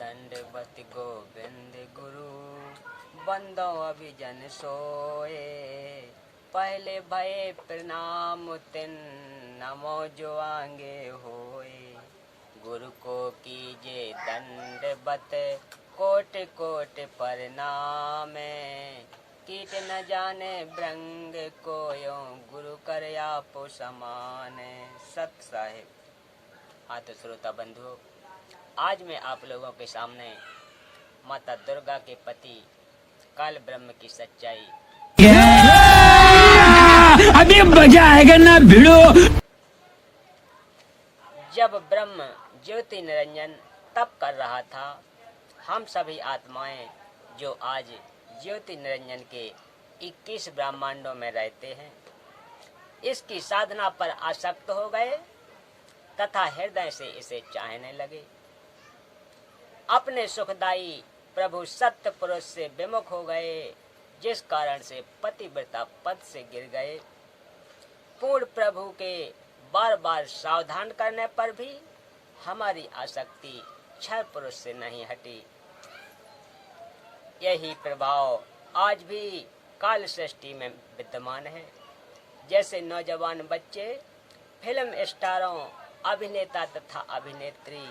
दंडवत गोविंद गुरु बंदो अभिजन सोए। पहले भये प्रणाम तिन नमो जो आगे होए। गुरु को कीजे दंडवत कोट कोट प्रणाम। कीट न जाने ब्रंग को यो गुरु कर आपो समान। सत साहिब। हाँ तो श्रोता बंधुओं, आज मैं आप लोगों के सामने माता दुर्गा के पति काल ब्रह्म की सच्चाई अभी मजा आएगा ना भिड़ो। जब ब्रह्म ज्योति निरंजन तप कर रहा था, हम सभी आत्माएं जो आज ज्योति निरंजन के 21 ब्रह्मांडों में रहते हैं, इसकी साधना पर आसक्त हो गए तथा हृदय से इसे चाहने लगे। अपने सुखदायी प्रभु सत्य पुरुष से विमुख हो गए, जिस कारण से पतिव्रता पद से गिर गए। पूर्ण प्रभु के बार बार सावधान करने पर भी हमारी आसक्ति क्षर पुरुष से नहीं हटी। यही प्रभाव आज भी काल सृष्टि में विद्यमान है। जैसे नौजवान बच्चे फिल्म स्टारों, अभिनेता तथा अभिनेत्री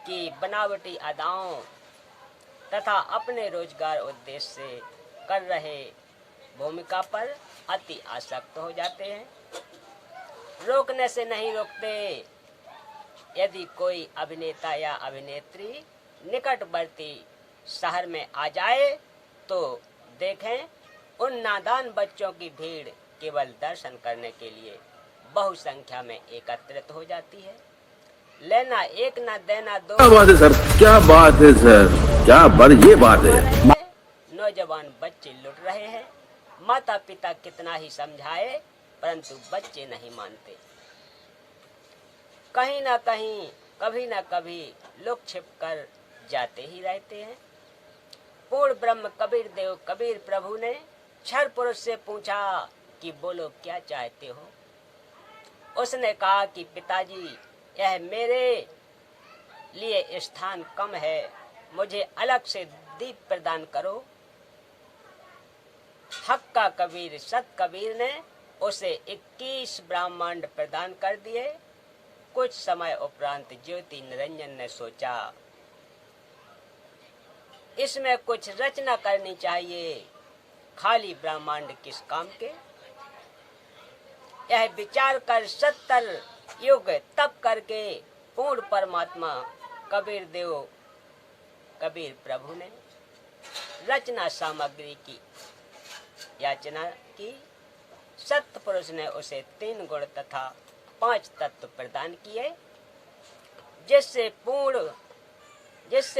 की बनावटी अदाओं तथा अपने रोजगार उद्देश्य से कर रहे भूमिका पर अति आसक्त हो जाते हैं। रोकने से नहीं रोकते। यदि कोई अभिनेता या अभिनेत्री निकटवर्ती शहर में आ जाए तो देखें, उन नादान बच्चों की भीड़ केवल दर्शन करने के लिए बहुसंख्या में एकत्रित हो जाती है। लेना एक न देना दो। क्या बात है सर, क्या बात है सर, क्या बात, ये बात है। नौजवान बच्चे लुट रहे हैं। माता पिता कितना ही समझाए परंतु बच्चे नहीं मानते। कहीं ना कहीं कभी ना कभी लुक छिप कर जाते ही रहते हैं। पूर्ण ब्रह्म कबीर देव कबीर प्रभु ने क्षर पुरुष से पूछा कि बोलो क्या चाहते हो। उसने कहा कि पिताजी, यह मेरे लिए स्थान कम है, मुझे अलग से दीप प्रदान करो। हक्का कबीर सत कबीर ने उसे 21 ब्रह्मांड प्रदान कर दिए। कुछ समय उपरांत ज्योति निरंजन ने सोचा, इसमें कुछ रचना करनी चाहिए, खाली ब्रह्मांड किस काम के। यह विचार कर 70 युग तप करके पूर्ण परमात्मा कबीर देव कबीर प्रभु ने रचना सामग्री की याचना की। सत्य पुरुष ने उसे 3 गुण तथा 5 तत्व प्रदान किए, जिससे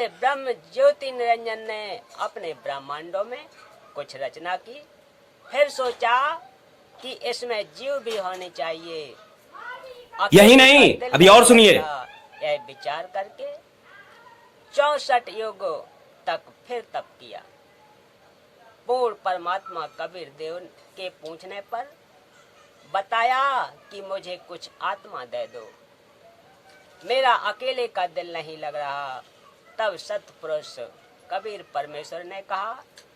ब्रह्म ज्योति निरंजन ने अपने ब्रह्मांडों में कुछ रचना की। फिर सोचा कि इसमें जीव भी होने चाहिए। यही नहीं, अभी और सुनिए। यह विचार करके 64 युगों तक फिर तप किया। पूर्ण परमात्मा कबीर देव के पूछने पर बताया कि मुझे कुछ आत्मा दे दो, मेरा अकेले का दिल नहीं लग रहा। तब सतपुरुष कबीर परमेश्वर ने कहा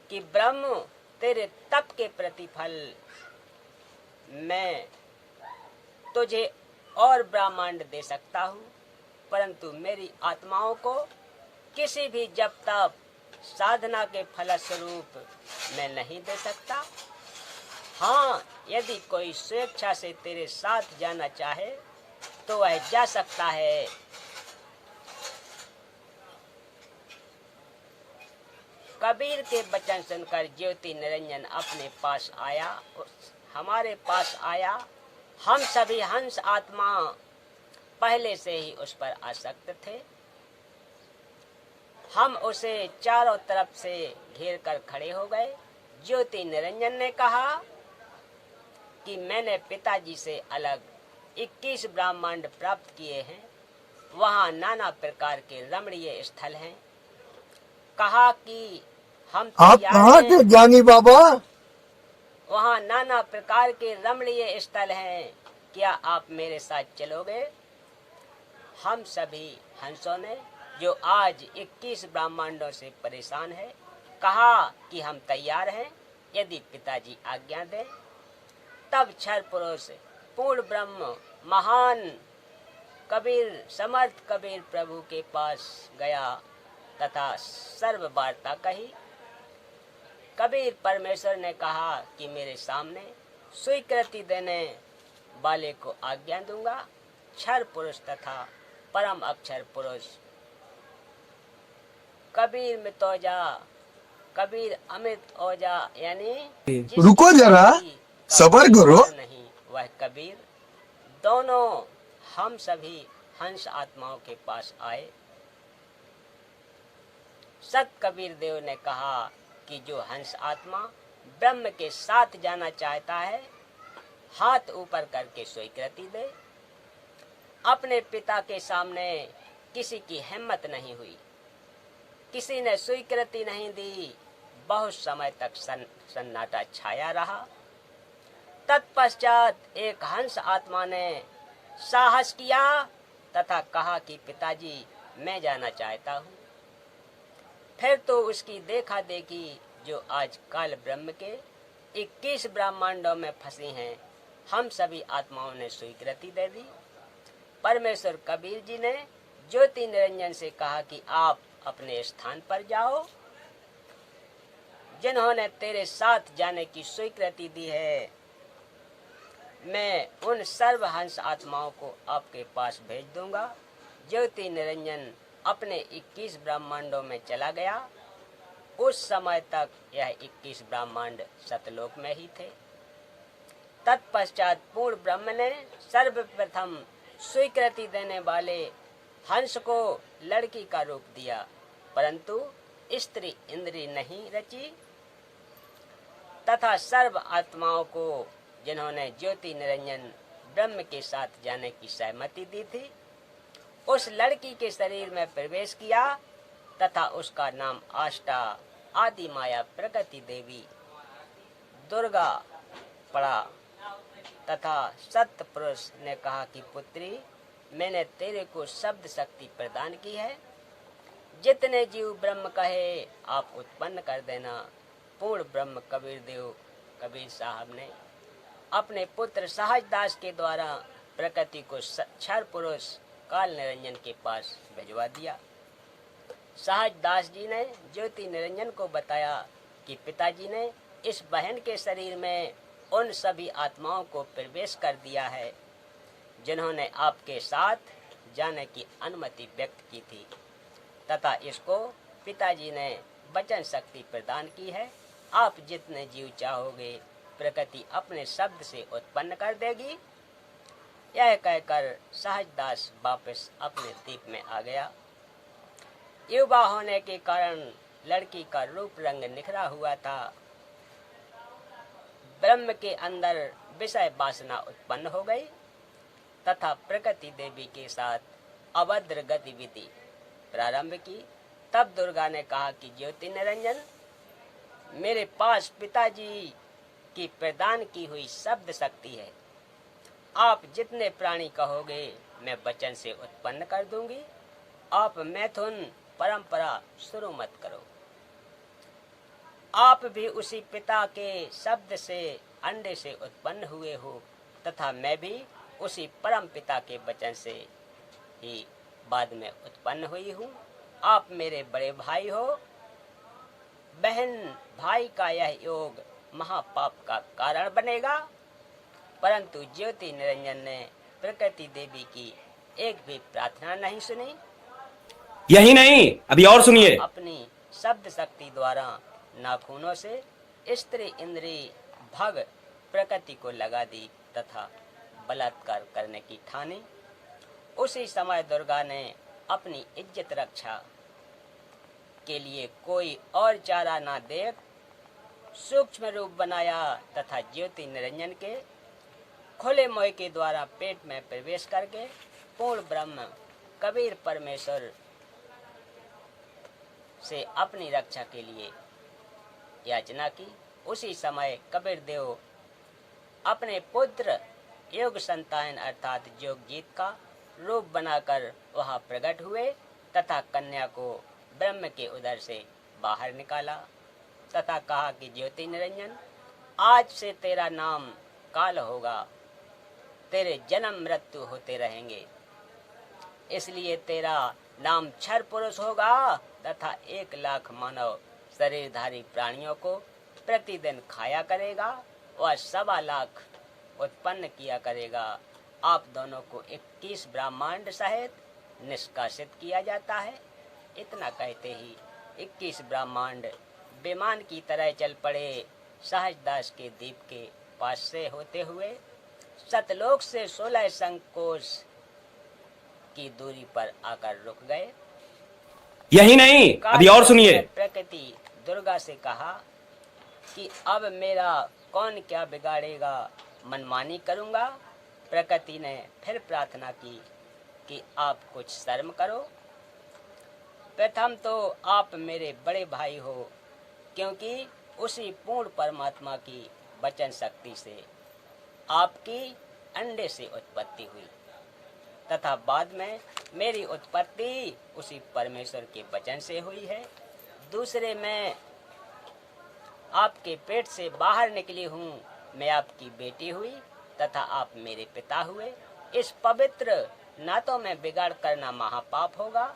कि ब्रह्म, तेरे तप के प्रतिफल मैं तुझे और ब्रह्मांड दे सकता हूँ, परंतु मेरी आत्माओं को किसी भी जप तप साधना के फलस्वरूप मैं नहीं दे सकता। हाँ, यदि कोई स्वेच्छा से तेरे साथ जाना चाहे तो वह जा सकता है। कबीर के वचन सुनकर ज्योति निरंजन अपने पास आया, हमारे पास आया। हम सभी हंस आत्मा पहले से ही उस पर आसक्त थे। हम उसे चारों तरफ से घेर कर खड़े हो गए। ज्योति निरंजन ने कहा कि मैंने पिताजी से अलग 21 ब्रह्मांड प्राप्त किए हैं। वहाँ नाना प्रकार के रमणीय स्थल हैं। कहा कि हम आप कहाँ के ज्ञानी बाबा? वहाँ नाना प्रकार के रमणीय स्थल हैं, क्या आप मेरे साथ चलोगे? हम सभी हंसों ने जो आज 21 ब्रह्मांडों से परेशान है, कहा कि हम तैयार हैं यदि पिताजी आज्ञा दें। तब क्षर पुरुष पूर्ण ब्रह्म महान कबीर समर्थ कबीर प्रभु के पास गया तथा सर्व वार्ता कही। कबीर परमेश्वर ने कहा कि मेरे सामने स्वीकृति देने वाले को आज्ञा दूंगा। क्षर पुरुष तथा परम अक्षर पुरुष कबीर मितौजा, कबीर अमृत औजा, यानी रुको जरा, सब्र करो। नहीं वह कबीर, दोनों हम सभी हंस आत्माओं के पास आए। सत कबीर देव ने कहा कि जो हंस आत्मा ब्रह्म के साथ जाना चाहता है, हाथ ऊपर करके स्वीकृति दे। अपने पिता के सामने किसी की हिम्मत नहीं हुई, किसी ने स्वीकृति नहीं दी। बहुत समय तक सन्नाटा छाया रहा। तत्पश्चात एक हंस आत्मा ने साहस किया तथा कहा कि पिताजी मैं जाना चाहता हूँ। फिर तो उसकी देखा देखी जो आज काल ब्रह्म के 21 ब्रह्मांडों में फंसी हैं, हम सभी आत्माओं ने स्वीकृति दे दी। परमेश्वर कबीर जी ने ज्योति निरंजन से कहा कि आप अपने स्थान पर जाओ। जिन्होंने तेरे साथ जाने की स्वीकृति दी है, मैं उन सर्व हंस आत्माओं को आपके पास भेज दूंगा। ज्योति निरंजन अपने 21 ब्रह्मांडों में चला गया। उस समय तक यह 21 ब्रह्मांड सतलोक में ही थे। तत्पश्चात पूर्ण ब्रह्म ने सर्वप्रथम स्वीकृति देने वाले हंस को लड़की का रूप दिया, परंतु स्त्री इंद्री नहीं रची तथा सर्व आत्माओं को जिन्होंने ज्योति निरंजन ब्रह्म के साथ जाने की सहमति दी थी, उस लड़की के शरीर में प्रवेश किया तथा उसका नाम आष्टा आदि माया प्रकृति देवी दुर्गा पड़ा। तथा सत्य पुरुष ने कहा कि पुत्री, मैंने तेरे को शब्द शक्ति प्रदान की है। जितने जीव ब्रह्म कहे आप उत्पन्न कर देना। पूर्ण ब्रह्म कबीर देव कबीर साहब ने अपने पुत्र सहजदास के द्वारा प्रकृति को क्षर पुरुष काल निरंजन के पास भिजवा दिया। सहजदास जी ने ज्योति निरंजन को बताया कि पिताजी ने इस बहन के शरीर में उन सभी आत्माओं को प्रवेश कर दिया है जिन्होंने आपके साथ जाने की अनुमति व्यक्त की थी, तथा इसको पिताजी ने वचन शक्ति प्रदान की है। आप जितने जीव चाहोगे प्रकृति अपने शब्द से उत्पन्न कर देगी। यह कहकर सहजदास वापस अपने द्वीप में आ गया। युवा होने के कारण लड़की का रूप रंग निखरा हुआ था। ब्रह्म के अंदर विषय वासना उत्पन्न हो गई तथा प्रकृति देवी के साथ अभद्र गतिविधि प्रारंभ की। तब दुर्गा ने कहा कि ज्योति निरंजन, मेरे पास पिताजी की प्रदान की हुई शब्द शक्ति है। आप जितने प्राणी कहोगे मैं वचन से उत्पन्न कर दूंगी। आप मैथुन परंपरा शुरू मत करो। आप भी उसी पिता के शब्द से अंडे से उत्पन्न हुए हो तथा मैं भी उसी परम पिता के वचन से ही बाद में उत्पन्न हुई हूँ। आप मेरे बड़े भाई हो। बहन भाई का यह योग महापाप का कारण बनेगा। परंतु ज्योति निरंजन ने प्रकृति देवी की एक भी प्रार्थना नहीं सुनी। यही नहीं, अभी और सुनिए। अपनी शब्द शक्ति द्वारा नाखूनों से स्त्री इंद्री भग प्रकृति को लगा दी तथा बलात्कार करने की ठानी। उसी समय दुर्गा ने अपनी इज्जत रक्षा के लिए कोई और चारा न देख सूक्ष्म रूप बनाया तथा ज्योति निरंजन के खुले मोह के द्वारा पेट में प्रवेश करके पूर्ण ब्रह्म कबीर परमेश्वर से अपनी रक्षा के लिए याचना की। उसी समय कबीर देव अपने पुत्र योग संतान अर्थात जोगजीत का रूप बनाकर वहां प्रकट हुए तथा कन्या को ब्रह्म के उदर से बाहर निकाला तथा कहा कि ज्योति निरंजन, आज से तेरा नाम काल होगा, तेरे जन्म मृत्यु होते रहेंगे, इसलिए तेरा नाम क्षर पुरुष होगा तथा 1,00,000 मानव शरीरधारी प्राणियों को प्रतिदिन खाया करेगा और 1,25,00,000 उत्पन्न किया करेगा। आप दोनों को 21 ब्रह्मांड सहित निष्कासित किया जाता है। इतना कहते ही 21 ब्रह्मांड विमान की तरह चल पड़े। सहजदास के द्वीप के पास से होते हुए सतलोक से 16 संकोश की दूरी पर आकर रुक गए। यही नहीं, अभी और सुनिए। प्रकृति दुर्गा से कहा कि अब मेरा कौन क्या बिगाड़ेगा, मनमानी करूंगा। प्रकृति ने फिर प्रार्थना की कि आप कुछ शर्म करो। प्रथम तो आप मेरे बड़े भाई हो, क्योंकि उसी पूर्ण परमात्मा की वचन शक्ति से आपकी अंडे से उत्पत्ति हुई तथा बाद में मेरी उत्पत्ति उसी परमेश्वर के वचन से हुई है। दूसरे, मैं आपके पेट से बाहर निकली हूँ, मैं आपकी बेटी हुई तथा आप मेरे पिता हुए। इस पवित्र नातों में बिगाड़ करना महापाप होगा।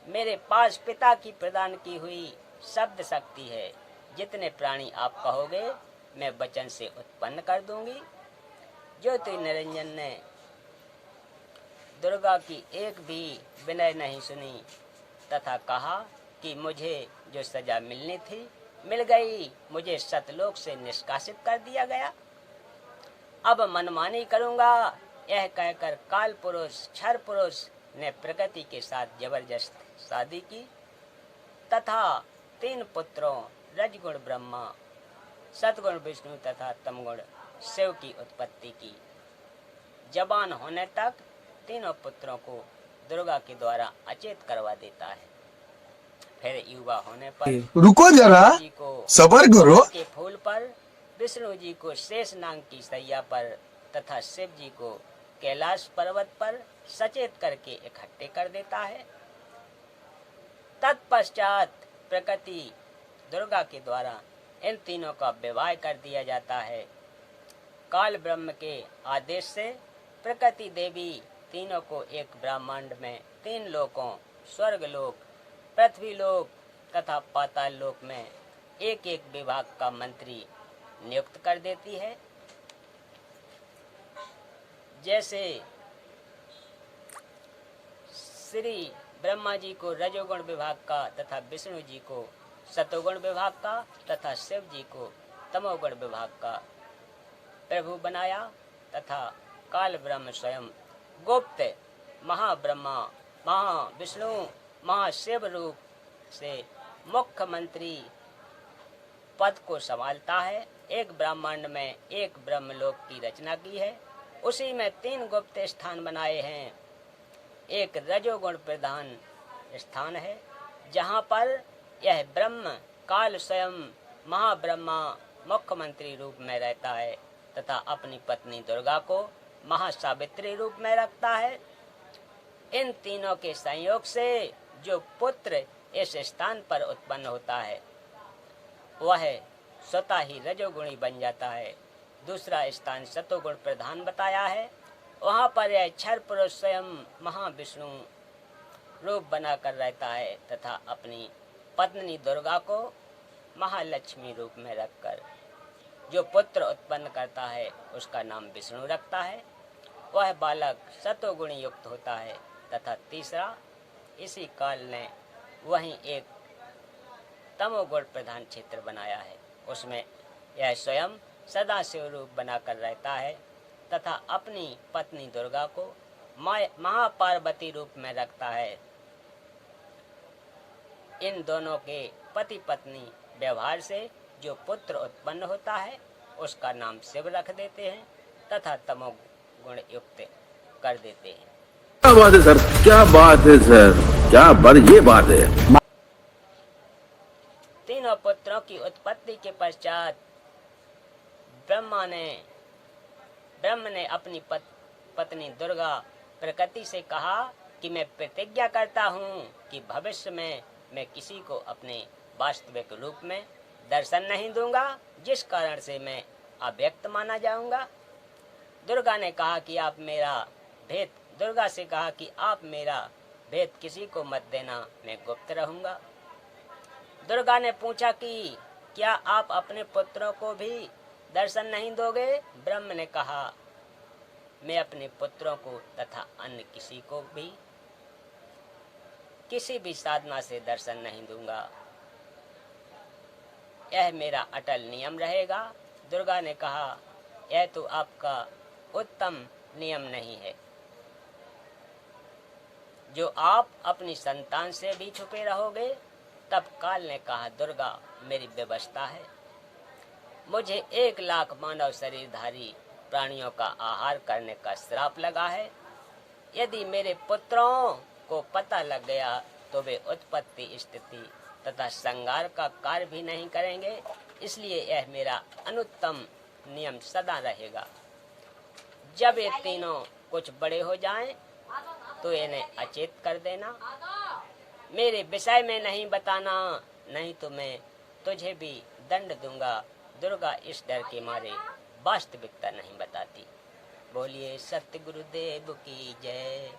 मेरे पास पिता की प्रदान की हुई शब्द शक्ति है। जितने प्राणी आप कहोगे मैं वचन से उत्पन्न कर दूंगी। ज्योति निरंजन ने दुर्गा की एक भी विनय नहीं सुनी तथा कहा कि मुझे जो सजा मिलनी थी मिल गई, मुझे सतलोक से निष्कासित कर दिया गया। अब मनमानी करूंगा। यह कहकर काल पुरुष क्षर पुरुष ने प्रकृति के साथ जबरदस्त शादी की तथा 3 पुत्रों रजगुण ब्रह्मा, सतगुण विष्णु तथा तमगुण शिव की उत्पत्ति की। जवान होने तक तीनों पुत्रों को दुर्गा के द्वारा अचेत करवा देता है। फिर युवा होने पर रुको जरा, जी को सबर करो। के फूल पर, विष्णु जी को शेष नाग की सैया पर तथा शिव जी को कैलाश पर्वत पर सचेत करके इकट्ठे कर देता है। तत्पश्चात प्रकृति दुर्गा के द्वारा इन तीनों का विवाह कर दिया जाता है। काल ब्रह्म के आदेश से प्रकृति देवी तीनों को एक ब्रह्मांड में 3 लोकों स्वर्ग लोक, पृथ्वी लोक तथा पाताल लोक में एक एक विभाग का मंत्री नियुक्त कर देती है। जैसे श्री ब्रह्मा जी को रजोगुण विभाग का तथा विष्णु जी को सतोगुण विभाग का तथा शिव जी को तमोगुण विभाग का प्रभु बनाया तथा काल ब्रह्म स्वयं गुप्त महाब्रह्मा, महाविष्णु, महाशिव रूप से मुख्यमंत्री पद को संभालता है। एक ब्रह्मांड में एक ब्रह्मलोक की रचना की है। उसी में 3 गुप्त स्थान बनाए हैं। एक रजोगुण प्रधान स्थान है जहाँ पर यह ब्रह्म काल स्वयं महाब्रह्मा मुख्यमंत्री रूप में रहता है तथा अपनी पत्नी दुर्गा को महासावित्री रूप में रखता है। इन तीनों के संयोग से जो पुत्र इस स्थान पर उत्पन्न होता है वह स्वतः ही रजोगुणी बन जाता है। दूसरा स्थान सतोगुण प्रधान बताया है, वहाँ पर यह क्षर पुरुष स्वयं महाविष्णु रूप बनाकर रहता है तथा अपनी पत्नी दुर्गा को महालक्ष्मी रूप में रखकर जो पुत्र उत्पन्न करता है उसका नाम विष्णु रखता है। वह बालक सतोगुणी युक्त होता है तथा तीसरा इसी काल ने वहीं एक तमोगुण प्रधान क्षेत्र बनाया है। उसमें यह स्वयं सदाशिव रूप बनाकर रहता है तथा अपनी पत्नी दुर्गा को महापार्वती रूप में रखता है। इन दोनों के पति पत्नी व्यवहार से जो पुत्र उत्पन्न होता है उसका नाम शिव रख देते हैं तथा तमोगुण युक्त कर देते हैं। क्या बात है सर, क्या बात है सर, क्या ये बात है। तीनों पुत्रों की उत्पत्ति के पश्चात ब्रह्म ने अपनी पत्नी दुर्गा प्रकृति से कहा कि मैं प्रतिज्ञा करता हूँ कि भविष्य में मैं किसी को अपने वास्तविक रूप में दर्शन नहीं दूंगा, जिस कारण से मैं अव्यक्त माना जाऊंगा। दुर्गा ने कहा कि आप मेरा भेद दुर्गा से कहा कि आप मेरा भेद किसी को मत देना, मैं गुप्त रहूंगा। दुर्गा ने पूछा कि क्या आप अपने पुत्रों को भी दर्शन नहीं दोगे? ब्रह्म ने कहा मैं अपने पुत्रों को तथा अन्य किसी को भी किसी भी साधना से दर्शन नहीं दूंगा, यह मेरा अटल नियम रहेगा। दुर्गा ने कहा यह तो आपका उत्तम नियम नहीं है, जो आप अपनी संतान से भी छुपे रहोगे। तब काल ने कहा दुर्गा मेरी व्यवस्था है, मुझे 1 लाख मानव शरीरधारी प्राणियों का आहार करने का श्राप लगा है। यदि मेरे पुत्रों को पता लग गया तो वे उत्पत्ति, स्थिति तथा संहार का कार्य भी नहीं करेंगे, इसलिए यह मेरा अनुत्तम नियम सदा रहेगा। जब ये तीनों कुछ बड़े हो जाएं, तो इन्हें अचेत कर देना, मेरे विषय में नहीं बताना, नहीं तो मैं तुझे भी दंड दूंगा। दुर्गा इस डर के मारे वास्तविकता नहीं बताती। बोलिए सत्य गुरुदेव की जय।